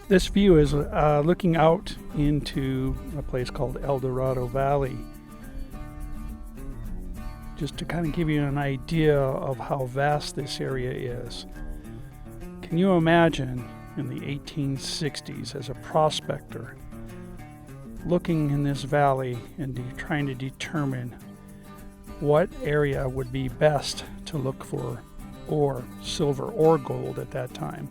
This view is looking out into a place called Eldorado Valley, just to kind of give you an idea of how vast this area is. Can you imagine in the 1860s as a prospector looking in this valley and trying to determine what area would be best to look for ore, silver or gold at that time?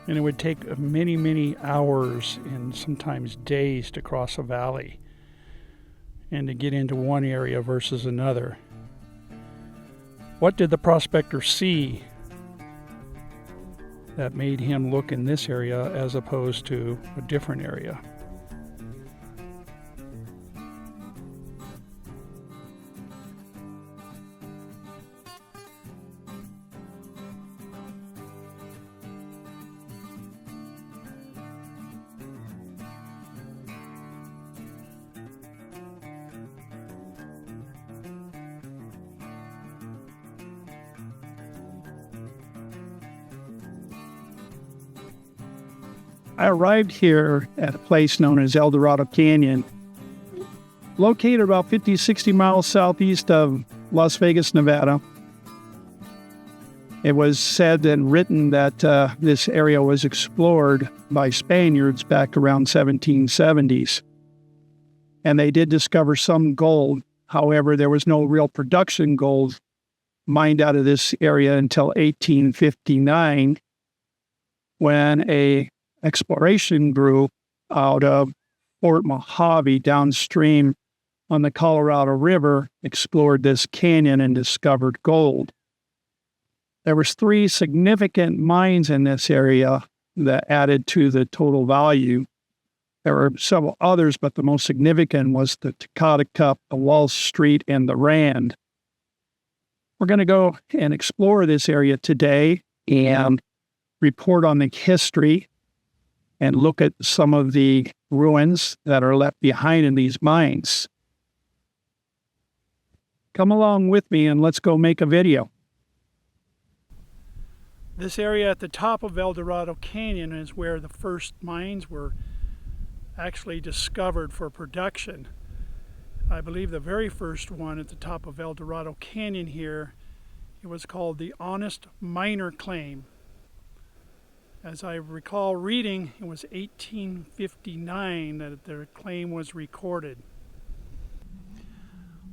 And it would take many, many hours and sometimes days to cross a valley and to get into one area versus another. What did the prospector see that made him look in this area as opposed to a different area? I arrived here at a place known as Eldorado Canyon, located about 50-60 miles southeast of Las Vegas, Nevada. It was said and written that this area was explored by Spaniards back around 1770s. And they did discover some gold. However, there was no real production gold mined out of this area until 1859, when a exploration group out of Fort Mojave downstream on the Colorado River explored this canyon and discovered gold. There was 3 significant mines in this area that added to the total value. There were several others, but the most significant was the Takata Cup, the Wall Street, and the Rand. We're going to go and explore this area today and report on the history and look at some of the ruins that are left behind in these mines. Come along with me and let's go make a video. This area at the top of Eldorado Canyon is where the first mines were actually discovered for production. I believe the very first one at the top of Eldorado Canyon here, it was called the Honest Miner Claim. As I recall reading, it was 1859 that their claim was recorded.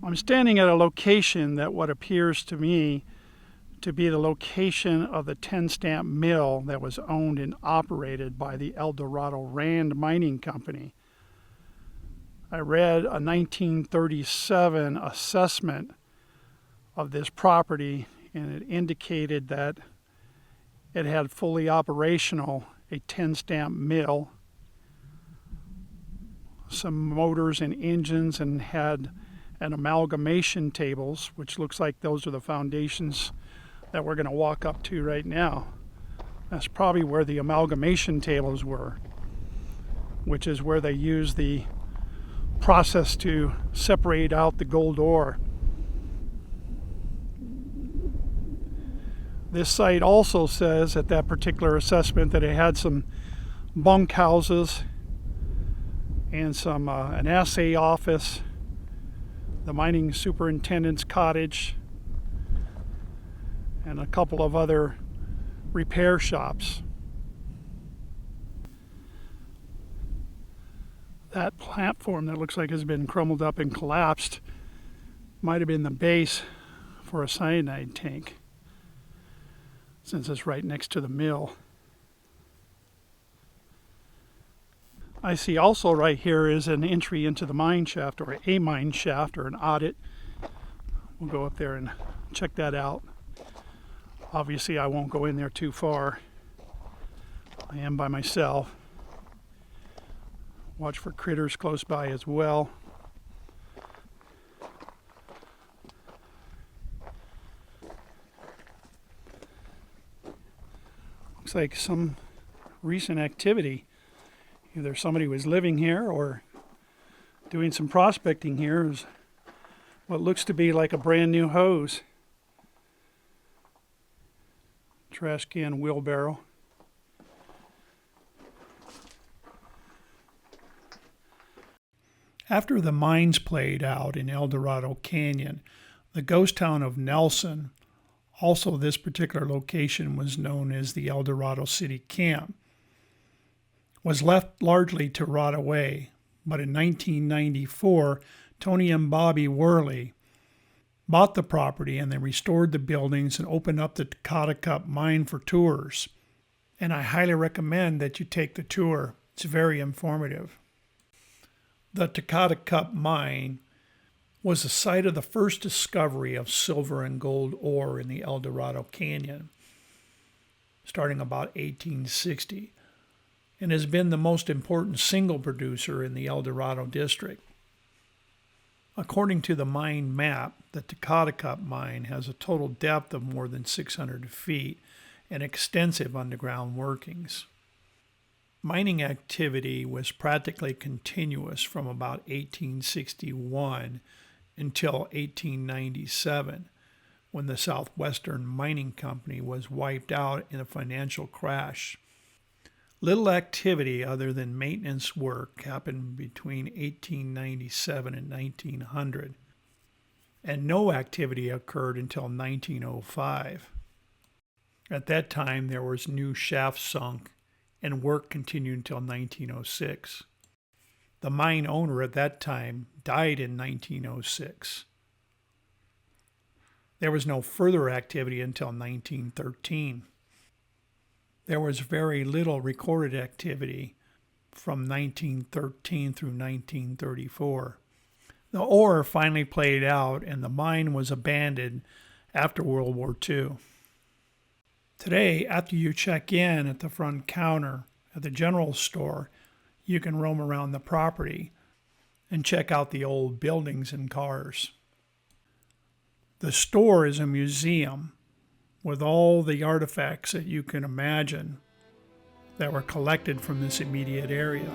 I'm standing at a location that what appears to me to be the location of the 10-stamp mill that was owned and operated by the Eldorado Rand Mining Company. I read a 1937 assessment of this property, and it indicated that it had fully operational a 10-stamp mill, some motors and engines, and had an amalgamation tables, which looks like those are the foundations that we're going to walk up to right now. That's probably where the amalgamation tables were, which is where they use the process to separate out the gold ore. This site also says at that particular assessment that it had some bunk houses and some an assay office, the mining superintendent's cottage, and a couple of other repair shops. That platform that looks like has been crumbled up and collapsed might have been the base for a cyanide tank, since it's right next to the mill. I see also right here is an entry into the mine shaft, or a mine shaft, or an audit. We'll go up there and check that out. Obviously I won't go in there too far. I am by myself. Watch for critters close by as well. Looks like some recent activity. Either somebody was living here or doing some prospecting here. Is what looks to be like a brand new hose. trash can wheelbarrow. After the mines played out in Eldorado Canyon, the ghost town of Nelson, also this particular location was known as the Eldorado City Camp, was left largely to rot away. But in 1994, Tony and Bobby Worley bought the property and they restored the buildings and opened up the Takata Cup Mine for tours. And I highly recommend that you take the tour. It's very informative. The Takata Cup Mine was the site of the first discovery of silver and gold ore in the Eldorado Canyon, starting about 1860, and has been the most important single producer in the Eldorado district. According to the mine map, the Takata Cup Mine has a total depth of more than 600 feet and extensive underground workings. Mining activity was practically continuous from about 1861 until 1897, when the Southwestern Mining Company was wiped out in a financial crash. Little activity other than maintenance work happened between 1897 and 1900, and no activity occurred until 1905. At that time, there was new shafts sunk, and work continued until 1906. The mine owner at that time died in 1906. There was no further activity until 1913. There was very little recorded activity from 1913 through 1934. The ore finally played out and the mine was abandoned after World War II. Today, after you check in at the front counter at the general store, you can roam around the property and check out the old buildings and cars. The store is a museum with all the artifacts that you can imagine that were collected from this immediate area.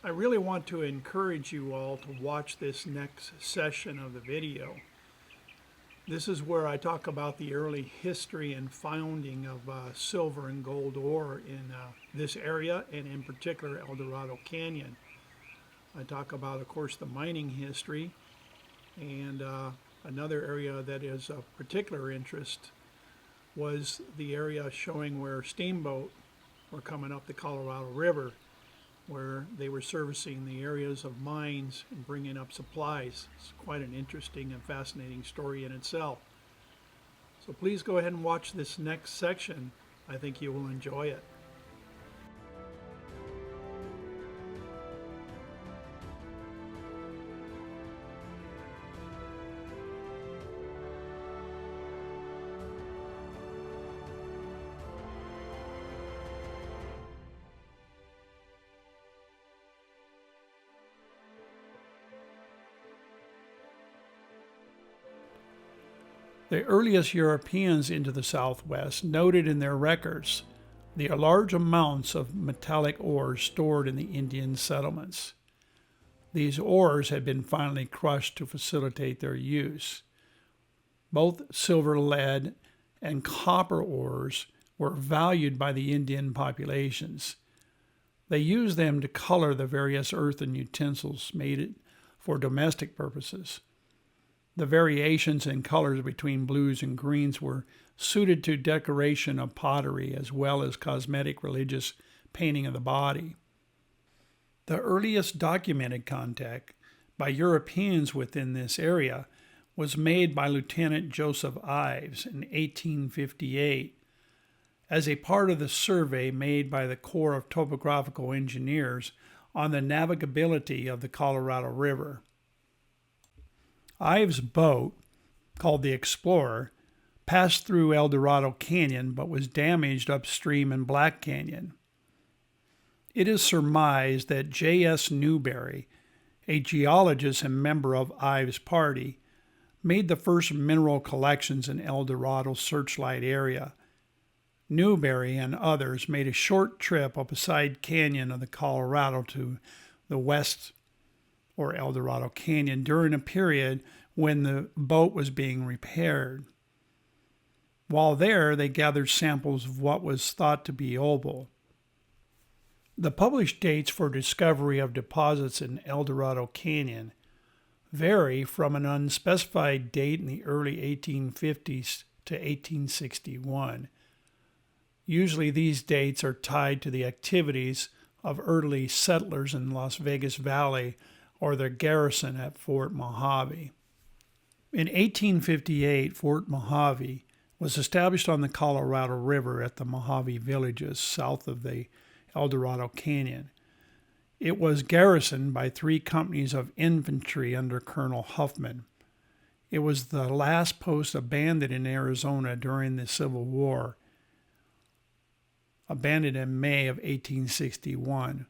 I really want to encourage you all to watch this next session of the video. This is where I talk about the early history and founding of silver and gold ore in this area, and in particular Eldorado Canyon. I talk about, of course, the mining history, and another area that is of particular interest was the area showing where steamboat were coming up the Colorado River, where they were servicing the areas of mines and bringing up supplies. It's quite an interesting and fascinating story in itself. So please go ahead and watch this next section. I think you will enjoy it. The earliest Europeans into the Southwest noted in their records the large amounts of metallic ores stored in the Indian settlements. These ores had been finely crushed to facilitate their use. Both silver, lead, and copper ores were valued by the Indian populations. They used them to color the various earthen utensils made for domestic purposes. The variations in colors between blues and greens were suited to decoration of pottery as well as cosmetic religious painting of the body. The earliest documented contact by Europeans within this area was made by Lieutenant Joseph Ives in 1858 as a part of the survey made by the Corps of Topographical Engineers on the navigability of the Colorado River. Ives' boat, called the Explorer, passed through Eldorado Canyon but was damaged upstream in Black Canyon. It is surmised that J.S. Newberry, a geologist and member of Ives' party, made the first mineral collections in Eldorado Searchlight area. Newberry and others made a short trip up a side canyon of the Colorado to the west or Eldorado Canyon during a period when the boat was being repaired. While there, they gathered samples of what was thought to be opal. The published dates for discovery of deposits in Eldorado Canyon vary from an unspecified date in the early 1850s to 1861. Usually these dates are tied to the activities of early settlers in Las Vegas Valley or their garrison at Fort Mojave. In 1858, Fort Mojave was established on the Colorado River at the Mojave villages south of the Eldorado Canyon. It was garrisoned by 3 companies of infantry under Colonel Huffman. It was the last post abandoned in Arizona during the Civil War, abandoned in May of 1861.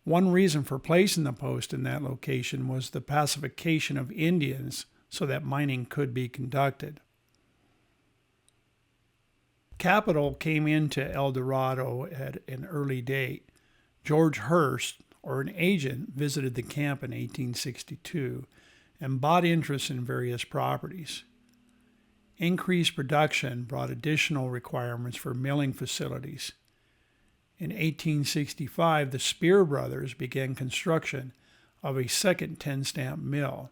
One reason for placing the post in that location was the pacification of Indians so that mining could be conducted. Capital came into Eldorado at an early date. George Hurst, or an agent, visited the camp in 1862 and bought interest in various properties. Increased production brought additional requirements for milling facilities. In 1865, the Spear brothers began construction of a second 10-stamp mill.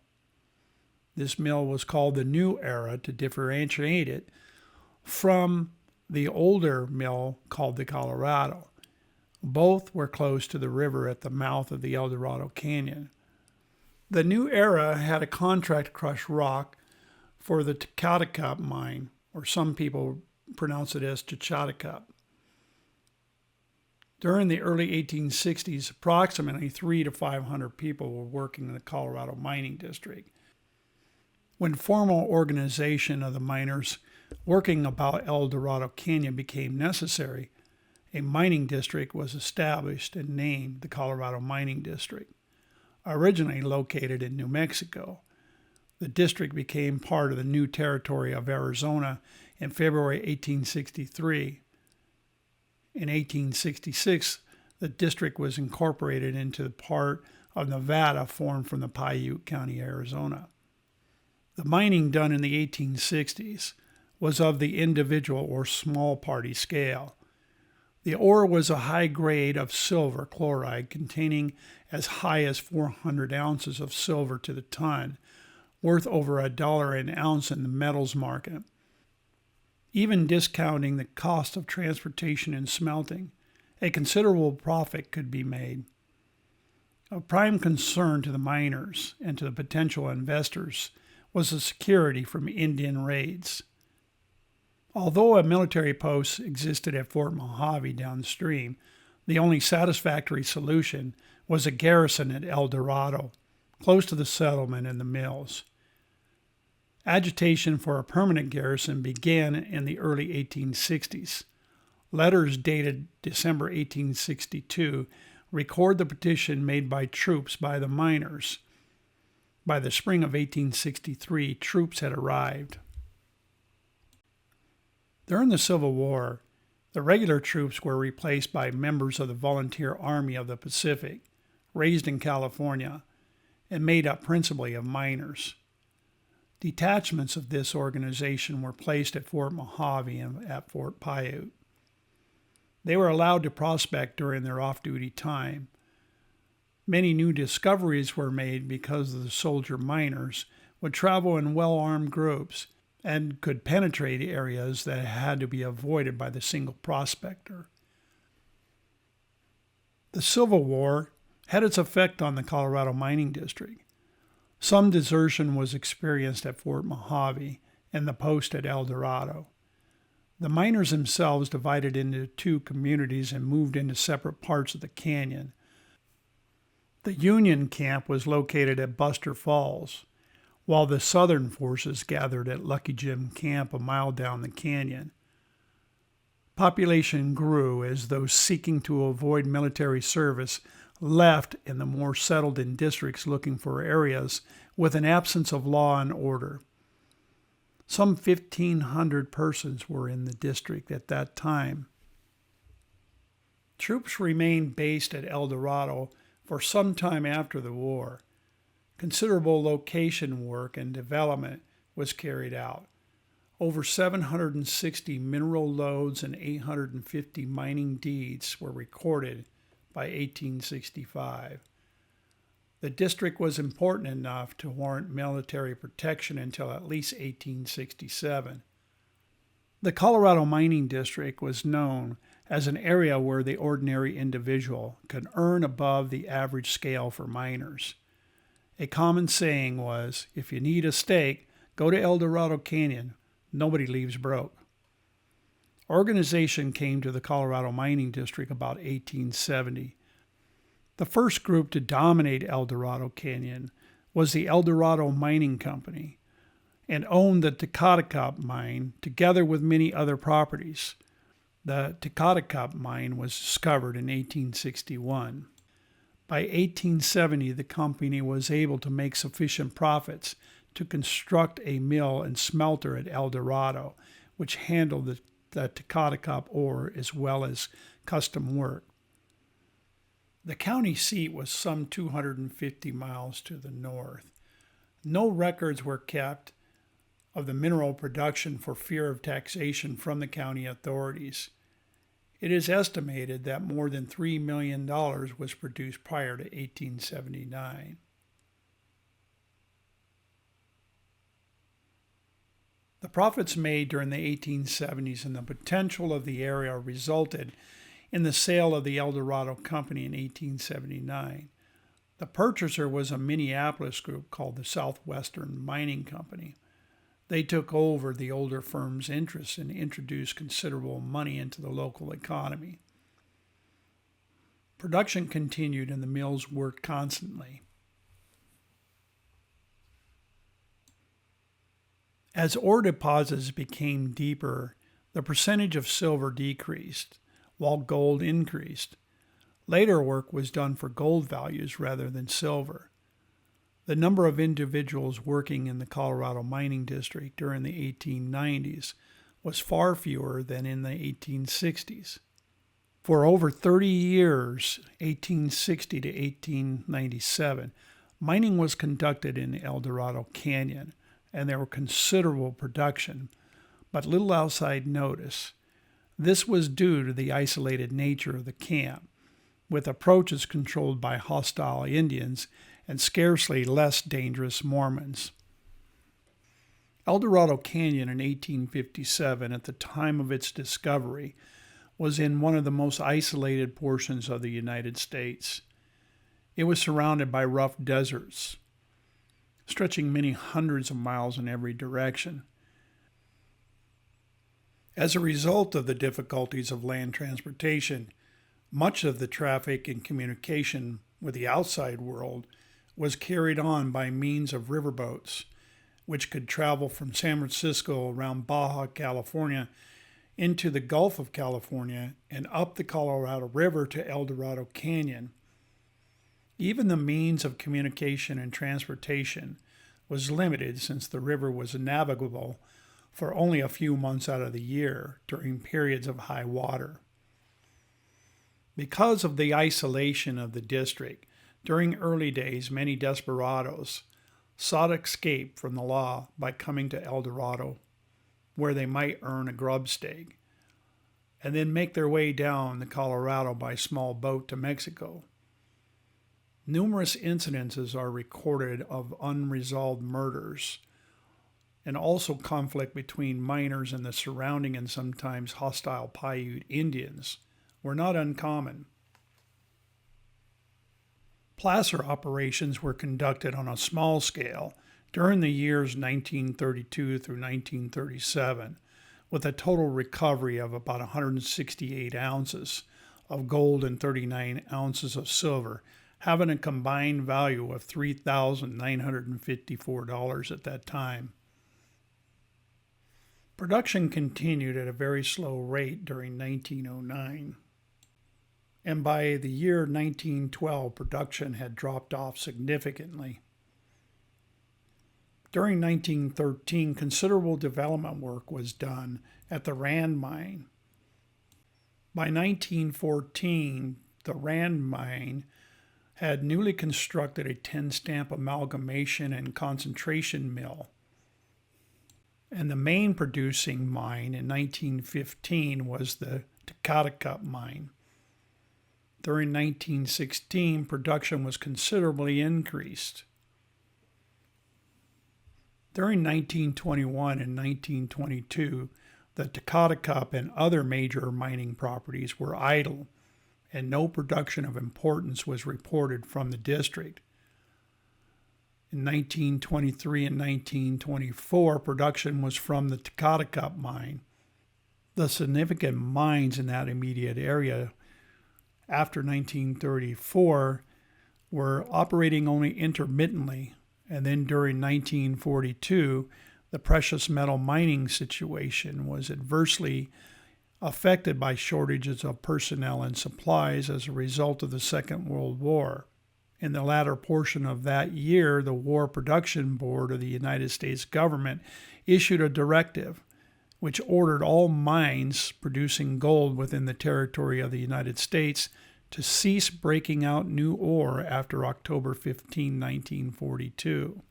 This mill was called the New Era to differentiate it from the older mill called the Colorado. Both were close to the river at the mouth of the Eldorado Canyon. The New Era had a contract to crush rock for the Techatticup Mine, or some people pronounce it as Techatticup. During the early 1860s, approximately 300 to 500 people were working in the Colorado mining district. When formal organization of the miners working about Eldorado Canyon became necessary, a mining district was established and named the Colorado Mining District. Originally located in New Mexico, the district became part of the new territory of Arizona in February 1863. In 1866, The district was incorporated into the part of Nevada formed from the Piute County, Arizona. The mining done in the 1860s was of the individual or small party scale. The ore was a high grade of silver chloride containing as high as 400 ounces of silver to the ton, worth over $1 an ounce in the metals market. Even discounting the cost of transportation and smelting, a considerable profit could be made. Of prime concern to the miners and to the potential investors was the security from Indian raids. Although a military post existed at Fort Mojave downstream, the only satisfactory solution was a garrison at Eldorado, close to the settlement and the mills. Agitation for a permanent garrison began in the early 1860s. Letters dated December 1862 record the petition made by troops by the miners. By the spring of 1863, troops had arrived. During the Civil War, the regular troops were replaced by members of the Volunteer Army of the Pacific, raised in California, and made up principally of miners. Detachments of this organization were placed at Fort Mojave and at Fort Piute. They were allowed to prospect during their off-duty time. Many new discoveries were made because the soldier miners would travel in well-armed groups and could penetrate areas that had to be avoided by the single prospector. The Civil War had its effect on the Colorado mining district. Some desertion was experienced at Fort Mojave and the post at Eldorado. The miners themselves divided into two communities and moved into separate parts of the canyon. The Union camp was located at Buster Falls, while the Southern forces gathered at Lucky Jim Camp a mile down the canyon. Population grew as those seeking to avoid military service left in the more settled-in districts looking for areas with an absence of law and order. Some 1,500 persons were in the district at that time. Troops remained based at Eldorado for some time after the war. Considerable location work and development was carried out. Over 760 mineral lodes and 850 mining deeds were recorded by 1865. The district was important enough to warrant military protection until at least 1867. The Colorado Mining District was known as an area where the ordinary individual could earn above the average scale for miners. A common saying was, if you need a steak, go to Eldorado Canyon. Nobody leaves broke. Organization came to the Colorado Mining District about 1870. The first group to dominate Eldorado Canyon was the Eldorado Mining Company and owned the Takata Cup Mine together with many other properties. The Takata Cup Mine was discovered in 1861. By 1870, the company was able to make sufficient profits to construct a mill and smelter at Eldorado, which handled the Takata Cup ore as well as custom work. The county seat was some 250 miles to the north. No records were kept of the mineral production for fear of taxation from the county authorities. It is estimated that more than $3 million was produced prior to 1879. The profits made during the 1870s and the potential of the area resulted in the sale of the Eldorado Company in 1879. The purchaser was a Minneapolis group called the Southwestern Mining Company. They took over the older firm's interests and introduced considerable money into the local economy. Production continued and the mills worked constantly. As ore deposits became deeper, the percentage of silver decreased, while gold increased. Later work was done for gold values rather than silver. The number of individuals working in the Colorado Mining District during the 1890s was far fewer than in the 1860s. For over 30 years, 1860 to 1897, mining was conducted in the Eldorado Canyon, and there were considerable production, but little outside notice. This was due to the isolated nature of the camp, with approaches controlled by hostile Indians and scarcely less dangerous Mormons. Eldorado Canyon in 1857, at the time of its discovery, was in one of the most isolated portions of the United States. It was surrounded by rough deserts, stretching many hundreds of miles in every direction. As a result of the difficulties of land transportation, much of the traffic and communication with the outside world was carried on by means of riverboats, which could travel from San Francisco around Baja California into the Gulf of California and up the Colorado River to Eldorado Canyon. Even the means of communication and transportation was limited, since the river was navigable for only a few months out of the year during periods of high water. Because of the isolation of the district, during early days many desperados sought escape from the law by coming to Eldorado, where they might earn a grub stake, and then make their way down the Colorado by small boat to Mexico. Numerous incidences are recorded of unresolved murders, and also conflict between miners and the surrounding and sometimes hostile Paiute Indians were not uncommon. Placer operations were conducted on a small scale during the years 1932 through 1937, with a total recovery of about 168 ounces of gold and 39 ounces of silver, having a combined value of $3,954 at that time. Production continued at a very slow rate during 1909, and by the year 1912, production had dropped off significantly. During 1913, considerable development work was done at the Rand Mine. By 1914, the Rand Mine had newly constructed a 10-stamp amalgamation and concentration mill. And the main producing mine in 1915 was the Takata Cup Mine. During 1916, production was considerably increased. During 1921 and 1922, the Takata Cup and other major mining properties were idle, and no production of importance was reported from the district. In 1923 and 1924, production was from the Takata Cup Mine. The significant mines in that immediate area after 1934 were operating only intermittently, and then during 1942, the precious metal mining situation was adversely affected by shortages of personnel and supplies as a result of the Second World War. In the latter portion of that year, the War Production Board of the United States government issued a directive which ordered all mines producing gold within the territory of the United States to cease breaking out new ore after October 15, 1942.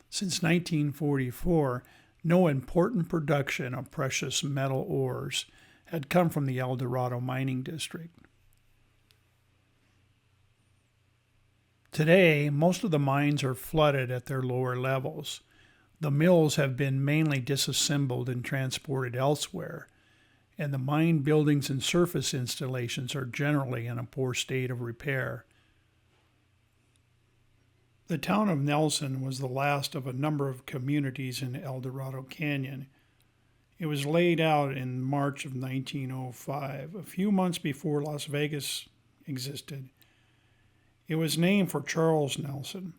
Since 1944, no important production of precious metal ores had come from the Eldorado mining district. Today, most of the mines are flooded at their lower levels. The mills have been mainly disassembled and transported elsewhere, and the mine buildings and surface installations are generally in a poor state of repair. The town of Nelson was the last of a number of communities in Eldorado Canyon. It was laid out in March of 1905, a few months before Las Vegas existed. It was named for Charles Nelson,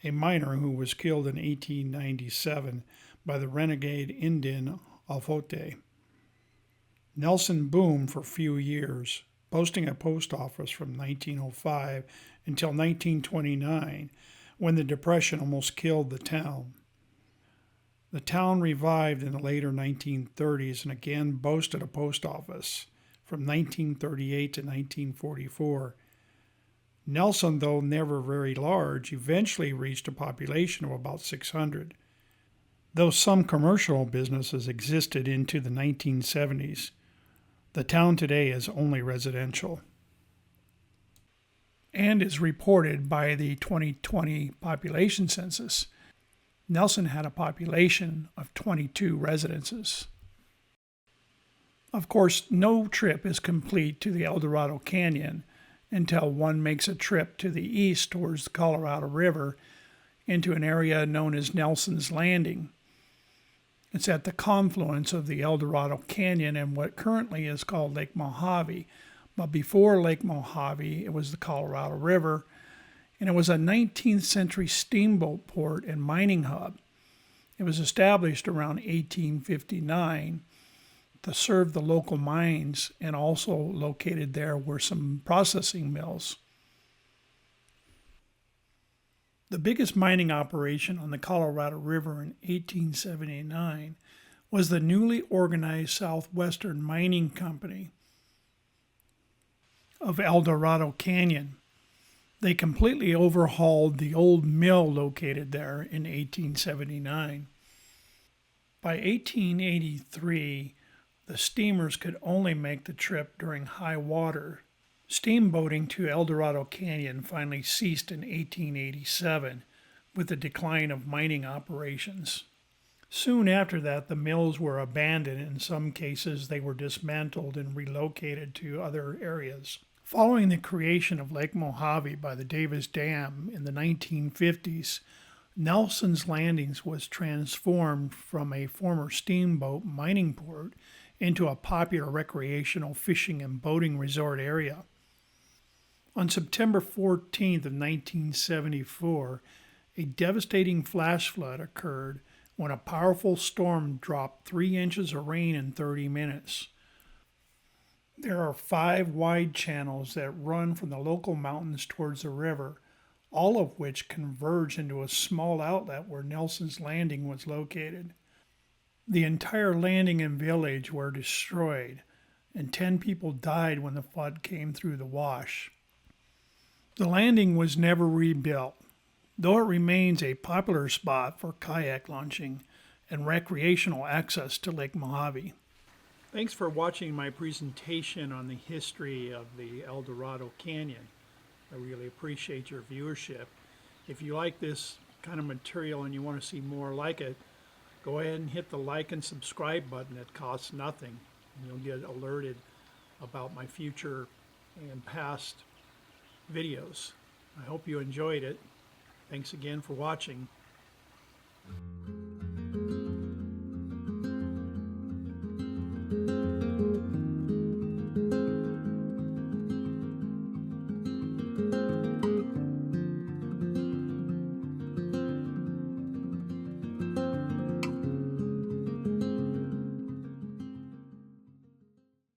a miner who was killed in 1897 by the renegade Indian Alfote. Nelson boomed for a few years, boasting a post office from 1905 until 1929, when the Depression almost killed the town. The town revived in the later 1930s and again boasted a post office from 1938 to 1944. Nelson, though never very large, eventually reached a population of about 600. Though some commercial businesses existed into the 1970s, the town today is only residential and is reported by the 2020 population census. Nelson had a population of 22 residences. Of course, no trip is complete to the Eldorado Canyon until one makes a trip to the east towards the Colorado River into an area known as Nelson's Landing. It's at the confluence of the Eldorado Canyon and what currently is called Lake Mojave. But before Lake Mojave, it was the Colorado River, and it was a 19th century steamboat port and mining hub. It was established around 1859 to serve the local mines, and also located there were some processing mills. The biggest mining operation on the Colorado River in 1879 was the newly organized Southwestern Mining Company of Eldorado Canyon. They completely overhauled the old mill located there in 1879. By 1883, the steamers could only make the trip during high water. Steamboating to Eldorado Canyon finally ceased in 1887 with the decline of mining operations. Soon after that, the mills were abandoned. In some cases, they were dismantled and relocated to other areas. Following the creation of Lake Mojave by the Davis Dam in the 1950s, Nelson's Landings was transformed from a former steamboat mining port into a popular recreational fishing and boating resort area. On September 14th of 1974, a devastating flash flood occurred when a powerful storm dropped 3 inches of rain in 30 minutes. There are 5 wide channels that run from the local mountains towards the river, all of which converge into a small outlet where Nelson's Landing was located. The entire landing and village were destroyed, and 10 people died when the flood came through the wash. The landing was never rebuilt, though it remains a popular spot for kayak launching and recreational access to Lake Mojave. Thanks for watching my presentation on the history of the Eldorado Canyon. I really appreciate your viewership. If you like this kind of material and you want to see more like it, go ahead and hit the like and subscribe button. It costs nothing. You'll get alerted about my future and past videos. I hope you enjoyed it. Thanks again for watching.